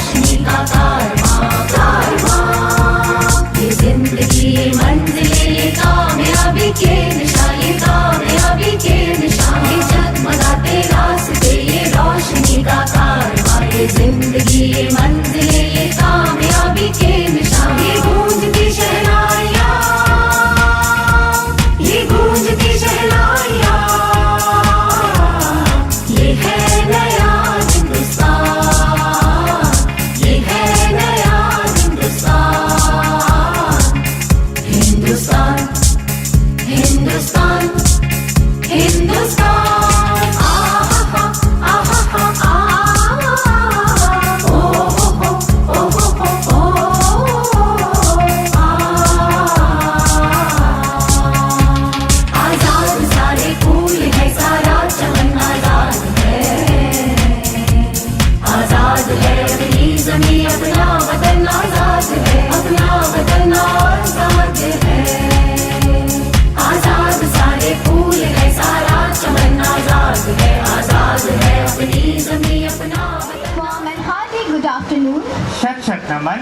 रोशनी का कारवां, ये जिंदगी मंजिले ये कामयाबी के निशान, ये कामयाबी के निशान, ये जगमगाते रास्ते ये रोशनी का कारवां, ये जिंदगी ये मंजिले ये कामयाबी के निशान, ये गूंजती शहनाइयाँ, ये गूंजती शहनाइयाँ, ये है नया हिंदुस्तान, ये है नया हिंदुस्तान, हिंदुस्तान, हिंदुस्तान, हिंदुस्तान, आहा आहा आहा, ओ हो ओ हो आजाद सारे फूल है सारा चमन आजाद है अपनी ज़मीं अपना वतन आजाद है, अपना वतन आजाद है, आजाद सारे फूल है सारा चमन आजाद है अपनी ज़मीं अपना वतन। Warm and hearty good afternoon. शत शत नमन।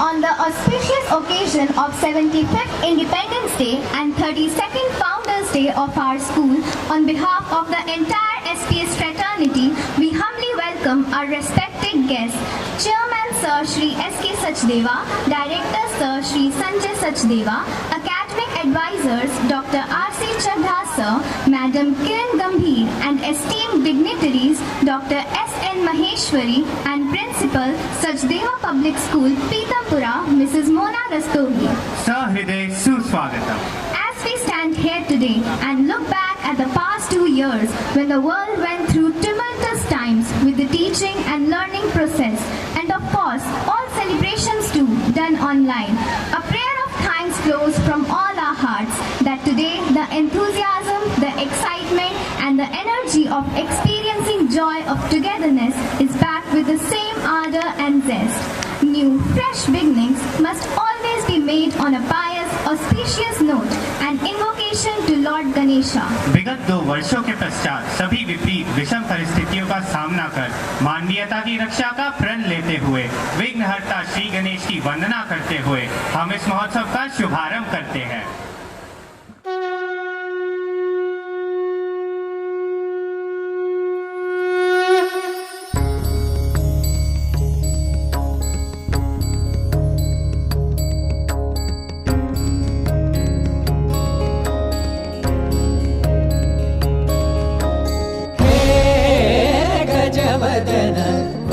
On the auspicious occasion of 75th Independence Day and 32nd Founders Day of our school, on behalf of the entire SPS fraternity, we humbly welcome our respected guests, Chairman Sir Shri S.K. Sachdeva, Director Sir Shri Sanjay Sachdeva, Academic Advisors Dr. R.C. Chadha Sir, Madam Kiran Gambhir, and esteemed dignitaries Dr. S.N. Maheshwari and Principal Sachdeva Public School, Pitampura, Mrs. Mona Rastogi. सहृदय सुस्वागतम। As we stand here today and look back at the past 2 years when the world went through tumultuous times with the teaching and learning process, and of course all celebrations too done online, a prayer of thanks flows from all our hearts that today the enthusiasm, the excitement and the energy of experiencing joy of togetherness is back with the same ardor and zest. New, fresh beginnings must always be made on a pious, auspicious note, an invocation to Lord Ganesha. विगत 2 वर्षों के पश्चात सभी विपरीत विषम परिस्थितियों का सामना कर मानवीयता की रक्षा का प्रण लेते हुए विघ्नहर्ता श्री गणेश की वंदना करते हुए हम इस महोत्सव का शुभारंभ करते हैं।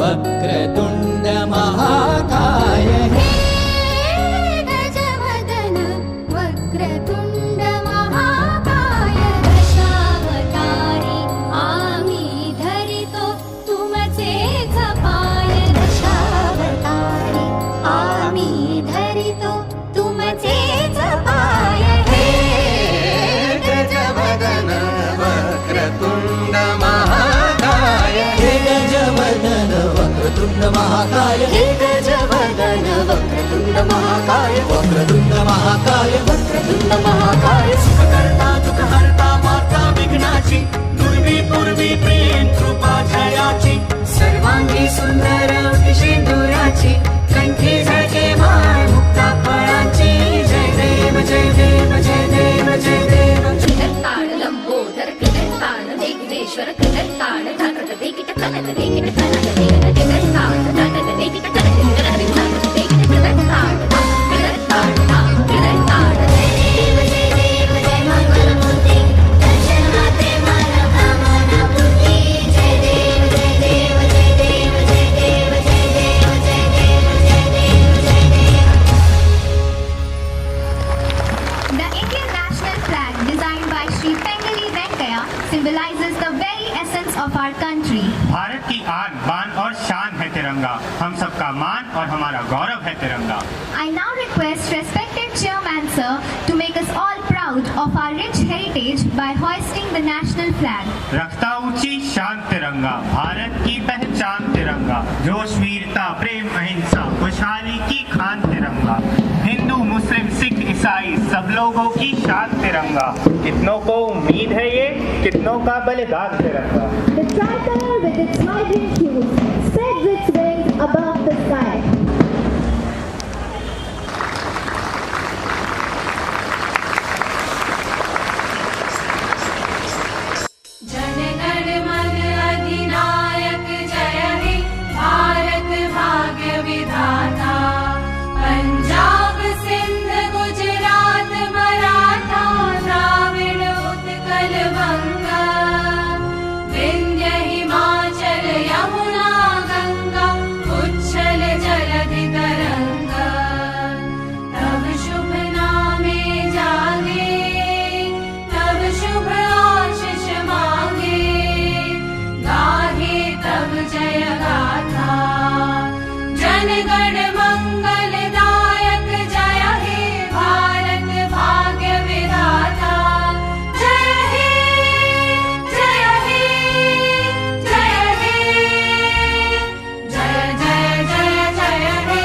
वक्रतुंड महाकाय, गजवदन वक्रतुंड महाकाय, दशावतारी आम्ही धरितो तुमचेच पाय, दशावतारी आम्ही धरितो तुमचेच पाय, हे गजवदन वक्रतुंड महाकाय, हे गजवदन वक्रतुंड महाकाय, हे गजवदन वक्रतुंड महाकाय, वक्रतुंड महाकाय, वक्रतुंड महाकाय, सुखकर्ता दुःखहर्ता माता विघ्नाची, दुर्वी पूर्वी प्रेम कृपा जयाची, सर्वांगी सुंदर सिंदुराची, कंठी झळके माळ मुक्ता फळाची, जय देव जय देव जय देव जय देव. किरताळ लंबोदर किरताळ विघ्नेश्वर किरताळ धनक देखित कनक देखित कनक देखित किरताळ धनक देखित कनक देखित कनक देखित किरताळ किरताळ किरताळ जय देव जय मंगलमूर्ती दर्शनाते मन कामना पूर्ती, जय देव जय देव जय देव जय देव जय देव जय देव जय देव जय देव. The Indian national flag designed by Shri Pengali Venkaya symbolizes the very essence of our country. Bharat की आन बान और शान है तिरंगा, हम सबका मान और हमारा गौरव है तिरंगा। I now request respected Chairman Sir to make us all proud of our rich heritage by hoisting the national flag. रखता ऊंची शान तिरंगा, भारत की पहचान तिरंगा, जोश वीरता प्रेम अहिंसा खुशहाली की खान तिरंगा, हिंदू मुस्लिम सिख ईसाई सब लोगों की शान तिरंगा, कितनों को उम्मीद है ये कितनों का बलिदान तिरंगा। The tricolor with its vibrant hues, spread spreads its wings above the sky. Jana Gana मन अधिनायक जय हे भारत भाग्य विधाता पंजाब सिंध गुजरात मराठा द्राविड़ उत्कल बंगा विंध्य हिमाचल यमुना गंगा उच्छल जलधि तरंगा तब शुभ नामे जागे तब शुभ आशीष मांगे गाहे तब जय गाथा जन गण मंगलदायक जय हे भारत भाग्य विधाता जय हे जय हे जय हे जय जय जय जय हे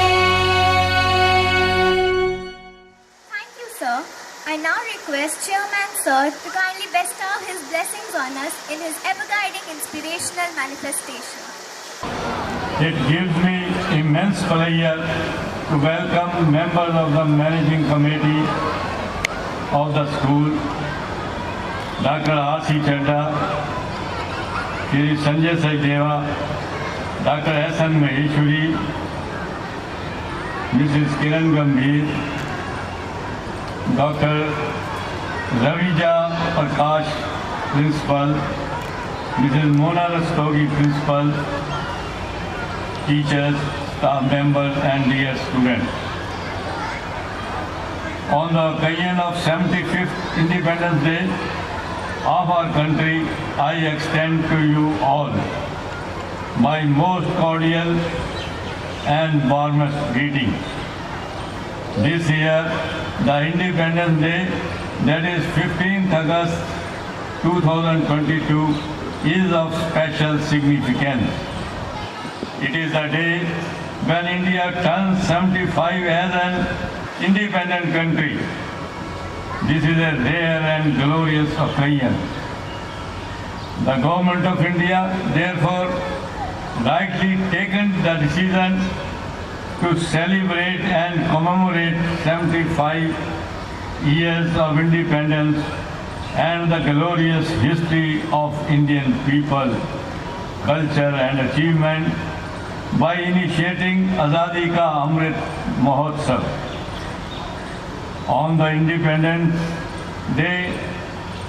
Thank you, sir. I now request Chairman Sir to kindly bestow his blessings on us in his ever-guiding inspirational manifestation. It gives me immense pleasure to welcome members of the managing committee of the school, Dr. R.C. Chadda, Shri Sanjay Sajdeva, Dr. S.N. Maheshwari, Mrs. Kiran Gambhir, Dr. Ravija Prakash, Principal, Mrs. Mona Rastogi, Principal, teachers, staff members and dear students. On the occasion of 75th Independence Day of our country, I extend to you all my most cordial and warmest greetings. This year, the Independence Day, that is 15th August 2022, is of special significance. It is a day when India turns 75 as an independent country. This is a rare and glorious occasion. The Government of India, therefore, rightly taken the decision to celebrate and commemorate 75 years of independence and the glorious history of Indian people, culture and achievement by initiating Azadi Ka Amrit Mahotsav. On the Independence Day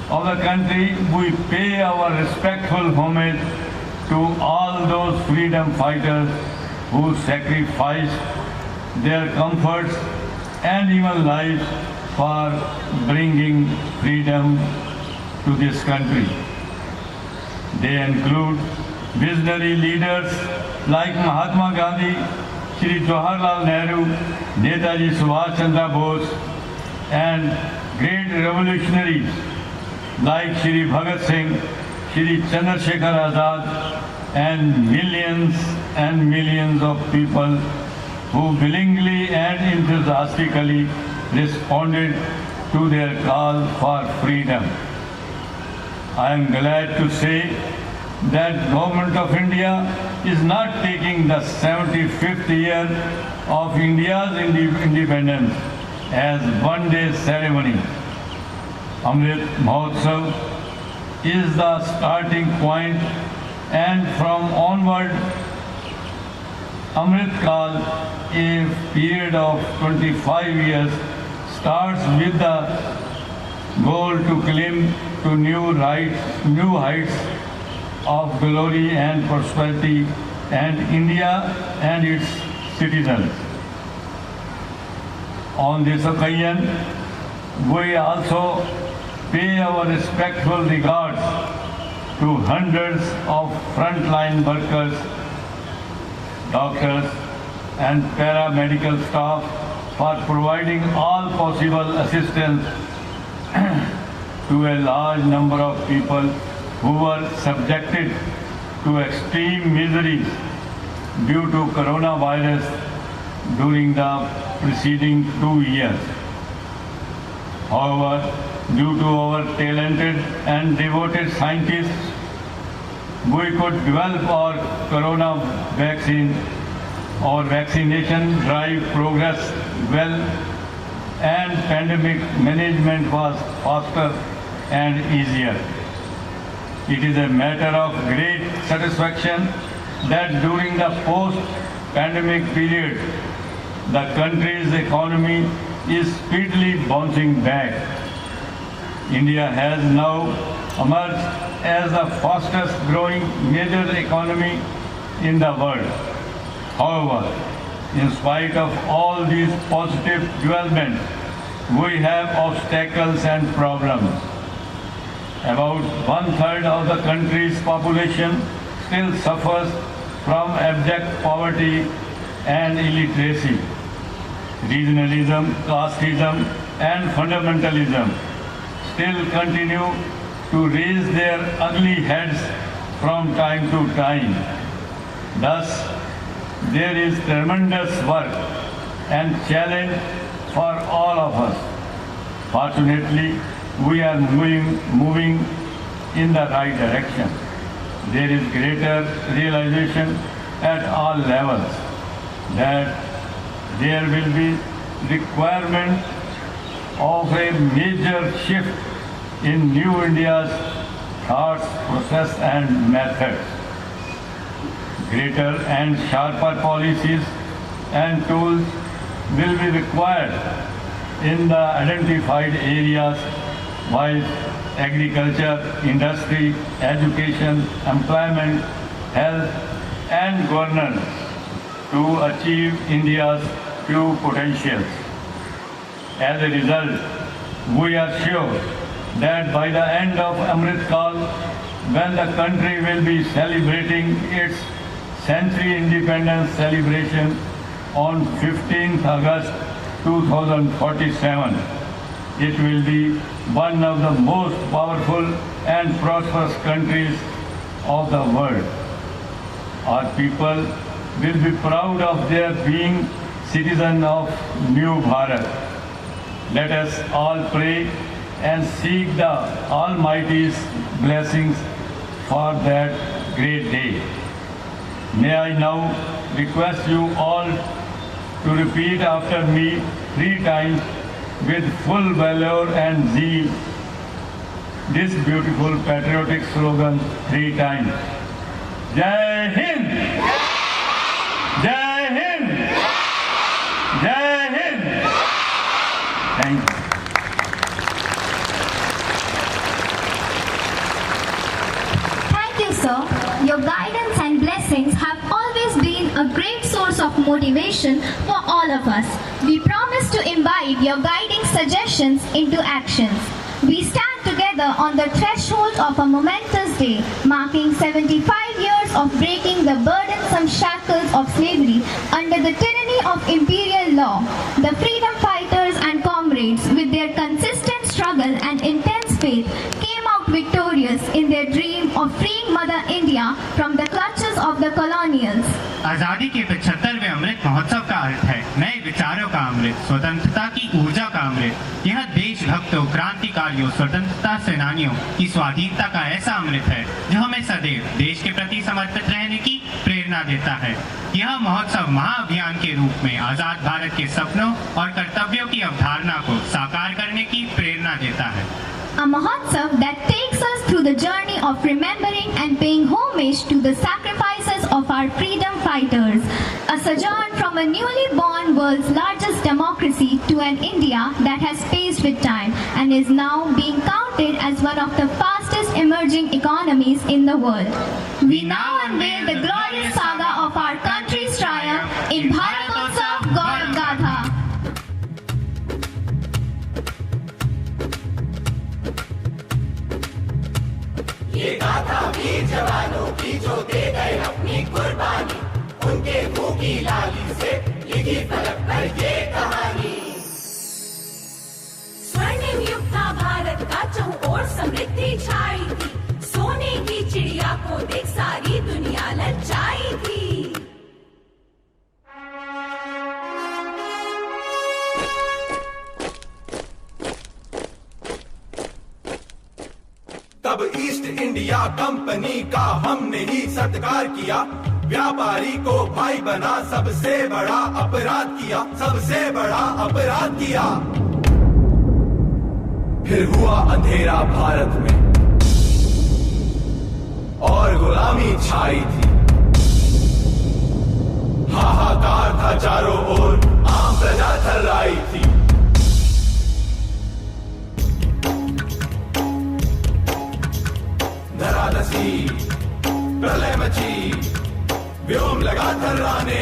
of the country, we pay our respectful homage to all those freedom fighters who sacrificed their comforts and even lives for bringing freedom to this country. They include visionary leaders like Mahatma Gandhi, Shri Jawaharlal Nehru, Netaji Subhash Chandra Bose, and great revolutionaries like Shri Bhagat Singh, Shri Chandrasekhar Azad, and millions of people who willingly and enthusiastically responded to their call for freedom. I am glad to say that Government of India is not taking the 75th year of India's independence as one-day ceremony. Amrit Mahotsav is the starting point, and from onward, Amrit Kal, a period of 25 years, starts with the goal to climb to new heights of glory and prosperity and India and its citizens. On this occasion, we also pay our respectful regards to hundreds of frontline workers, doctors and paramedical staff for providing all possible assistance to a large number of people who were subjected to extreme miseries due to coronavirus during the preceding 2 years. However, due to our talented and devoted scientists, we could develop our corona vaccine or vaccination drive progress well, and pandemic management was faster and easier. It is a matter of great satisfaction that during the post-pandemic period, the country's economy is speedily bouncing back. India has now emerged as the fastest growing major economy in the world. However, in spite of all these positive developments, we have obstacles and problems. About 1/3 of the country's population still suffers from abject poverty and illiteracy. Regionalism, casteism, and fundamentalism still continue to raise their ugly heads from time to time. Thus, there is tremendous work and challenge for all of us. Fortunately, we are moving in the right direction. There is greater realization at all levels that there will be requirement of a major shift in New India's thoughts, process and methods. Greater and sharper policies and tools will be required in the identified areas while agriculture, industry, education, employment, health and governance to achieve India's true potentials. As a result, we are sure that by the end of Amrit Kal, when the country will be celebrating its century independence celebration on 15th August 2047, it will be one of the most powerful and prosperous countries of the world. Our people will be proud of their being citizen of New Bharat. Let us all pray and seek the Almighty's blessings for that great day. May I now request you all to repeat after me 3 times with full valor and zeal this beautiful patriotic slogan 3 times. Jai Hind! Jai Hind! Jai Hind! Thank you. Thank you, sir. Your guidance and blessings have always been a great source of motivation for all of us. We promise to imbibe your guiding suggestions into actions. We stand together on the threshold of a momentous day, marking 75 years of breaking the burdensome shackles of slavery under the tyranny of imperial law. The freedom fighters and comrades, with their consistent struggle and intense faith, came out victorious in their dream of freeing Mother India from the clutches of the colonials. आजादी के 75वें अमृत महोत्सव का अर्थ है नए विचारों का अमृत, स्वतंत्रता की ऊर्जा का अमृत। यह देशभक्तों, क्रांतिकारियों, स्वतंत्रता सेनानियों की स्वाधीनता का ऐसा अमृत है जो हमें सदैव देश के प्रति समर्पित रहने की प्रेरणा देता है। यह महोत्सव महाअभियान के रूप में आजाद भारत के सपनों और कर्तव्यों की अवधारणा को साकार करने की प्रेरणा देता है। A Mahotsav that takes us through the journey of remembering and paying homage to the sacrifices of our freedom fighters. A sojourn from a newly born world's largest democracy to an India that has paced with time and is now being counted as one of the fastest emerging economies in the world. We now unveil the glorious saga of our country's triumph in Bharatotsav Gaurav Gatha. ये गाथा वीर जवानों की जो दे गए अपनी कुर्बानी, उनके मुंह की लाली से लिखी फलक पर ये कहानी। स्वर्णिम युग था भारत का, चहुं ओर समृद्धि छाई थी। सोने की चिड़िया को देख सारी दुनिया ललचाई थी। तब तब ईस्ट इंडिया कंपनी का हमने ही सत्कार किया, व्यापारी को भाई बना, सबसे बड़ा अपराध किया, सबसे बड़ा अपराध किया। फिर हुआ अंधेरा भारत में और गुलामी छाई थी, हाहाकार था चारों ओर, आम प्रजा थर्राई थी। धराधसी प्रलय मची, व्योम लगा थर्राने,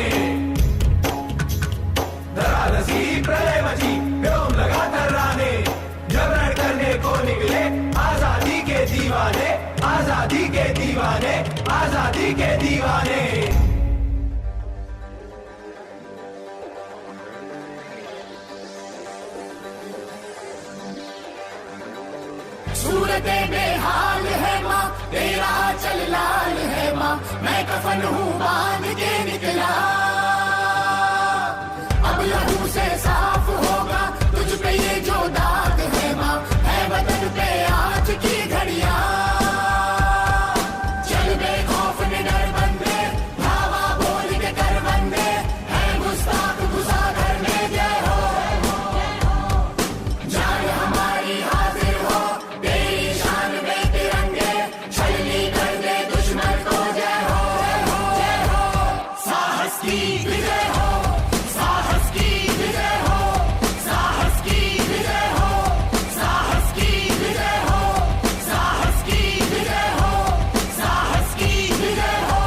धराधसी प्रलय मची, व्योम लगा थर्राने। जबरन करने को निकले आजादी के दीवाने, आजादी के दीवाने, आजादी के दीवाने। सूरत बेहाल है माँ, तेरा चल लाल है माँ, मैं कफन हूँ बांध के निकला। अब लहू से साफ होगा तुझ पे ये जो दाग है माँ, है वतन पे आज की घड़ियाँ। चल बेखौफ निडर बंदे, धावा बोल के कर बंदे, है गुस्ताख घुसा घर में जय हो। जान हमारी हाजिर हो, तेरी शान में तिरंगे, छलनी कर दे दुश्मन को जय हो, जय हो। साहस की विजय हो, साहस की विजय हो, साहस की विजय हो, साहस की विजय हो, साहस की विजय हो, साहस की विजय हो।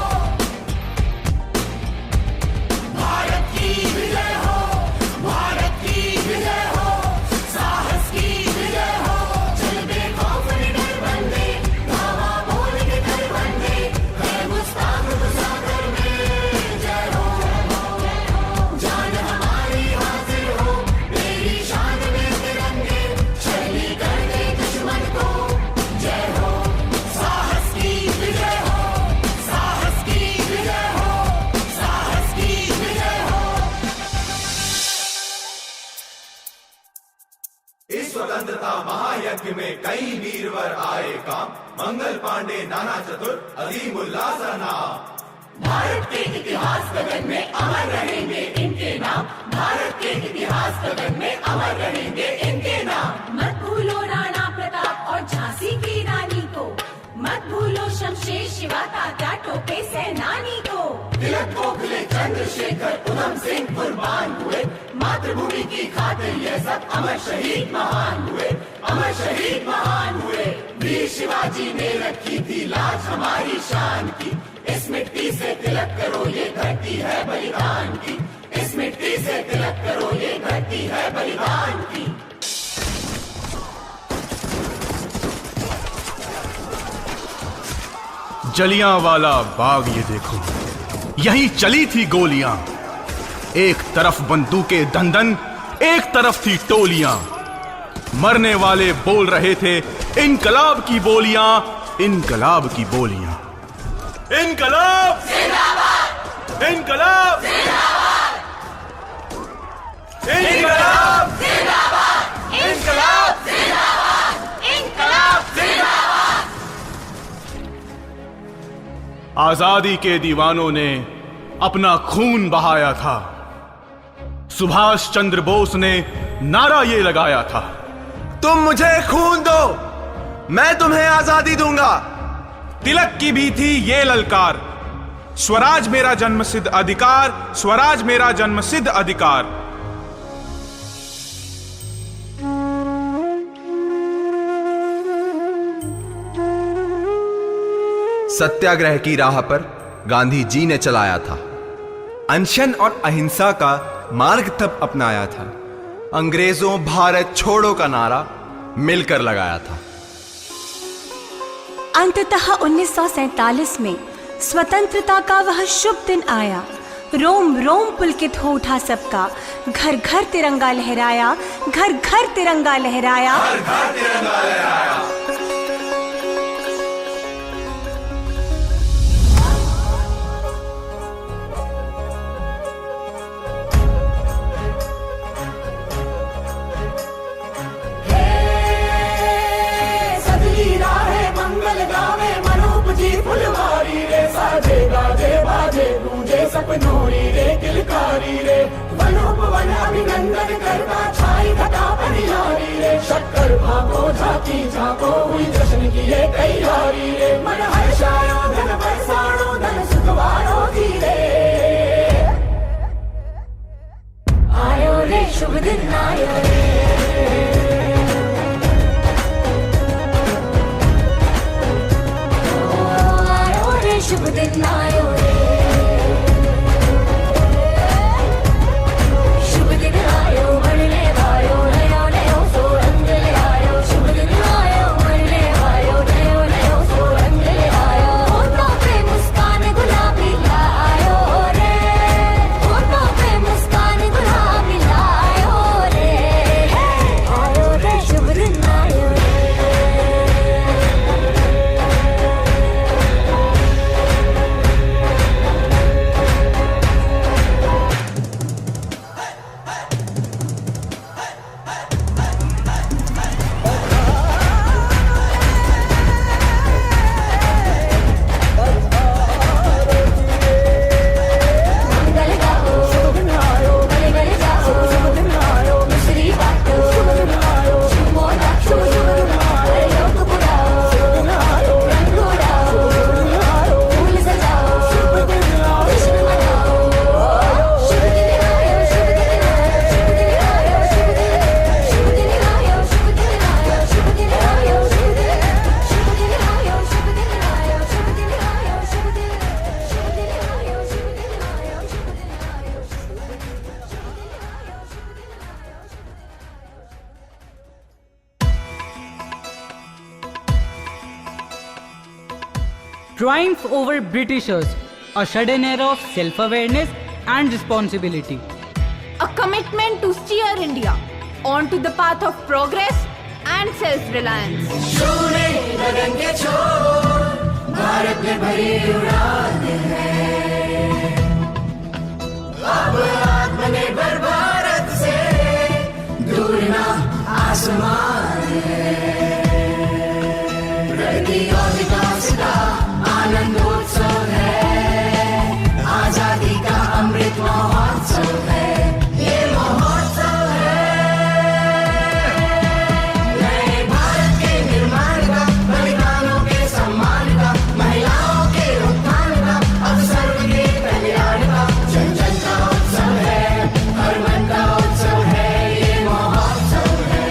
भारत की विजय हो, भारत की विजय हो, साहस की विजय हो। चल बेखौफ निडर बंदे, धावा बोल के कर बंदे, है गुस्ताख घुसा घर में जय हो। जान हमारी हाजिर हो, तेरी शान में तिरंगे, छलनी कर दे दुश्मन को जय हो। साहस की विजय हो, साहस की विजय हो, साहस की विजय हो। इस स्वतंत्रता महायज्ञ में कई वीरवर आए काम, मंगल पांडे, नाना चतुर, अजीमुल्ला सा नाम। भारत के इतिहास गगन में अमर रहेंगे इनके नाम, भारत के इतिहास गगन में अमर रहेंगे इनके नाम। मत भूलो राणा प्रताप और झांसी की रानी को, मत भूलो शमशेर शिवा तात्या टोपे सेनानी को। तिलक गोखले चंद्रशेखर उधम सिंह कुर्बान हुए, मातृभूमि की खातिर ये सब अमर शहीद महान हुए, अमर शहीद महान हुए। वीर शिवाजी ने रखी थी लाज हमारी शान की, इस मिट्टी से तिलक करो ये धरती है बलिदान की, इस मिट्टी से तिलक करो ये धरती है बलिदान की। जलियांवाला बाग ये देखो, यहीं चली थी गोलियां, एक तरफ बंदूकें दंदन, एक तरफ थी टोलियां। मरने वाले बोल रहे थे इनकलाब की बोलियां, इनकलाब की बोलियां। इनकलाब जिंदाबाद, इनकलाब जिंदाबाद, इनकलाब जिंदाबाद, इनकलाब जिंदाबाद, इनकलाब जिंदाबाद। आजादी के दीवानों ने अपना खून बहाया था, सुभाष चंद्र बोस ने नारा ये लगाया था, तुम मुझे खून दो, मैं तुम्हें आजादी दूंगा। तिलक की भी थी ये ललकार, स्वराज मेरा जन्मसिद्ध अधिकार, स्वराज मेरा जन्मसिद्ध अधिकार। सत्याग्रह की राह पर गांधी जी ने चलाया था, अनशन और अहिंसा का मार्ग तब अपनाया था, अंग्रेजों भारत छोड़ो का नारा मिलकर लगाया था। अंततः 1947 में स्वतंत्रता का वह शुभ दिन आया, रोम रोम पुलकित हो उठा सबका, घर घर तिरंगा लहराया, घर घर तिरंगा लहराया, घर घर तिरंगा लहराया। सदली राह मंगल की फुलवारी रे, साजे गाजे बाजे गूंजे सपनोरी रे किलकारी रे, वनोपवन अभिनंदन करता छाई घटा परिहारी रे, शक्कर भागो झांकी झांको हुई जश्न की ये तैयारी रे, मन हर्षायो धन बरसाणो धन सुखवारो धीरे, आयो रे शुभ दिन आयो रे, शुभ दिन आयो रे, शुभ दिन आयो मरने वायो नयो नयो सो रंग ले आयो, शुभ दिन आयो मरने वायो नयो नयो सो रंग ले आयो, होठों पे मुस्कान गुलाबी लायो रे, होठों पे मुस्कान गुलाबी लायो रे, आयो रे शुभ दिन आयो रे। Triumph over Britishers, a sudden era of self-awareness and responsibility. A commitment to steer India onto the path of progress and self-reliance. शूने गगन के छोर भारत में भरी उड़ान है, अब आत्मनिर्भर भारत से दूर ना आसमान है, प्रगति और विकास का आनंदोत्सव है, आजादी का अमृत महोत्सव है, ये महोत्सव है नए भारत के निर्माण का, बलिदानों के सम्मान का, महिलाओं के उत्थान का, अब सर्व के कल्याण का, जन जन का उत्सव है, हर मन का उत्सव है, ये महोत्सव है,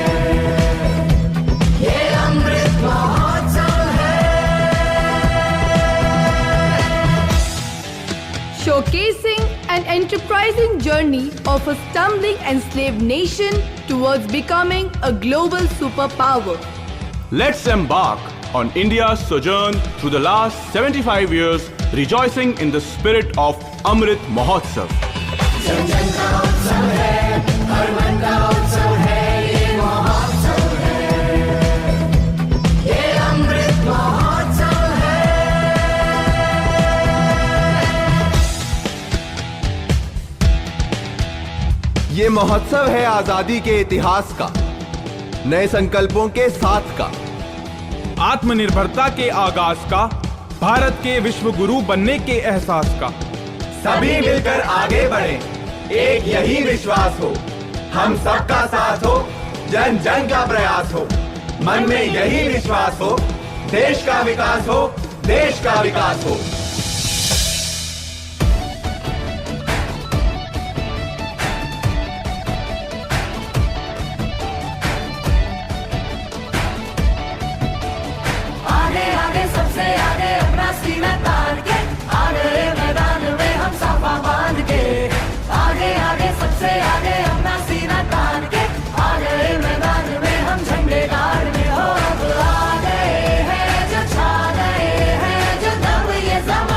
ये अमृत महोत्सव है। Showcasing an enterprising journey of a stumbling enslaved nation towards becoming a global superpower. Let's embark on India's sojourn through the last 75 years, rejoicing in the spirit of Amrit Mahotsav. जन जन का उत्सव है, हर मन का उत्सव है, ये महोत्सव है, ये अमृत महोत्सव है। ये महोत्सव है आजादी के इतिहास का, नए संकल्पों के साथ का, आत्मनिर्भरता के आगाज का, भारत के विश्व गुरु बनने के एहसास का। सभी मिलकर आगे बढ़े, एक यही विश्वास हो, हम सबका साथ हो, जन जन का प्रयास हो, मन में यही विश्वास हो, देश का विकास हो, देश का विकास हो। आगे आगे सबसे आगे अपना सीना तान के, आगे मैदान में हम साफा बांध के, आगे आगे सबसे आगे अपना सीना तान के, आगे मैदान में हम झंडे गाड़ने हो। अब आ गए हैं जो छा गए हैं जो दम ये जम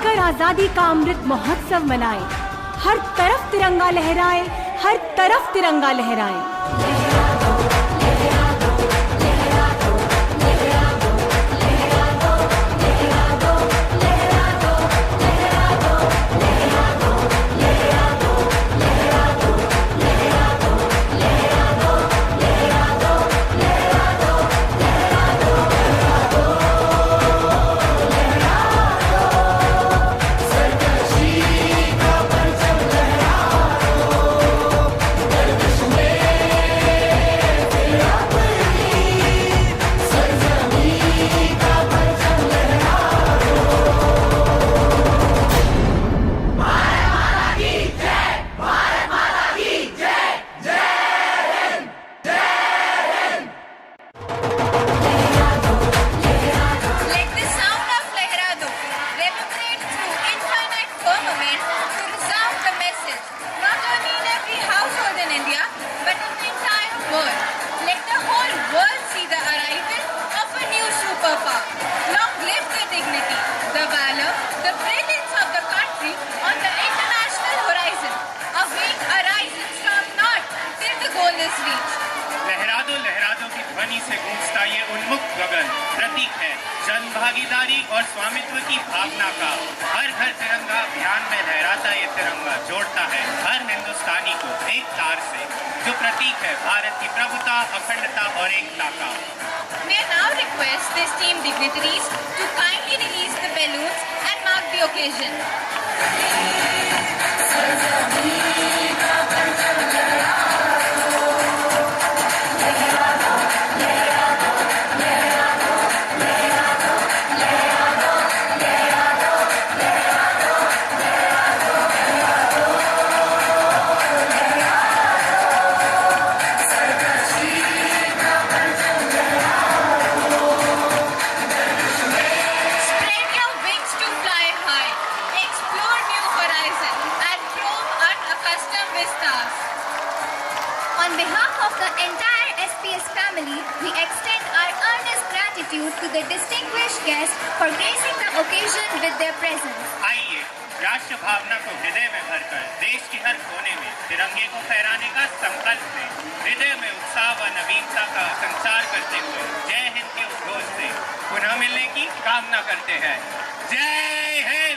मिलकर आजादी का अमृत महोत्सव मनाएं, हर तरफ तिरंगा लहराए, हर तरफ तिरंगा लहराए। से गूंजता ये उन्मुक्त गगन प्रतीक है जन भागीदारी और स्वामित्व की भावना का। हर घर तिरंगा अभियान में लहराता ये तिरंगा जोड़ता है हर हिंदुस्तानी को एक तार से, जो प्रतीक है भारत की प्रभुता, अखंडता और एकता का। May I now request the esteemed dignitaries to kindly release the balloons and mark the occasion. On behalf of the entire SPS family, we extend our earnest gratitude to the distinguished guests for gracing the occasion with their presence. आइए राष्ट्र भावना को हृदय में भरकर देश के हर कोने में तिरंगे को फहराने का संकल्प लें। हृदय में उत्साह व नवीनता का संचार करते हुए जय हिंद के उद्घोष से पुनः मिलने की कामना करते हैं। जय हिंद।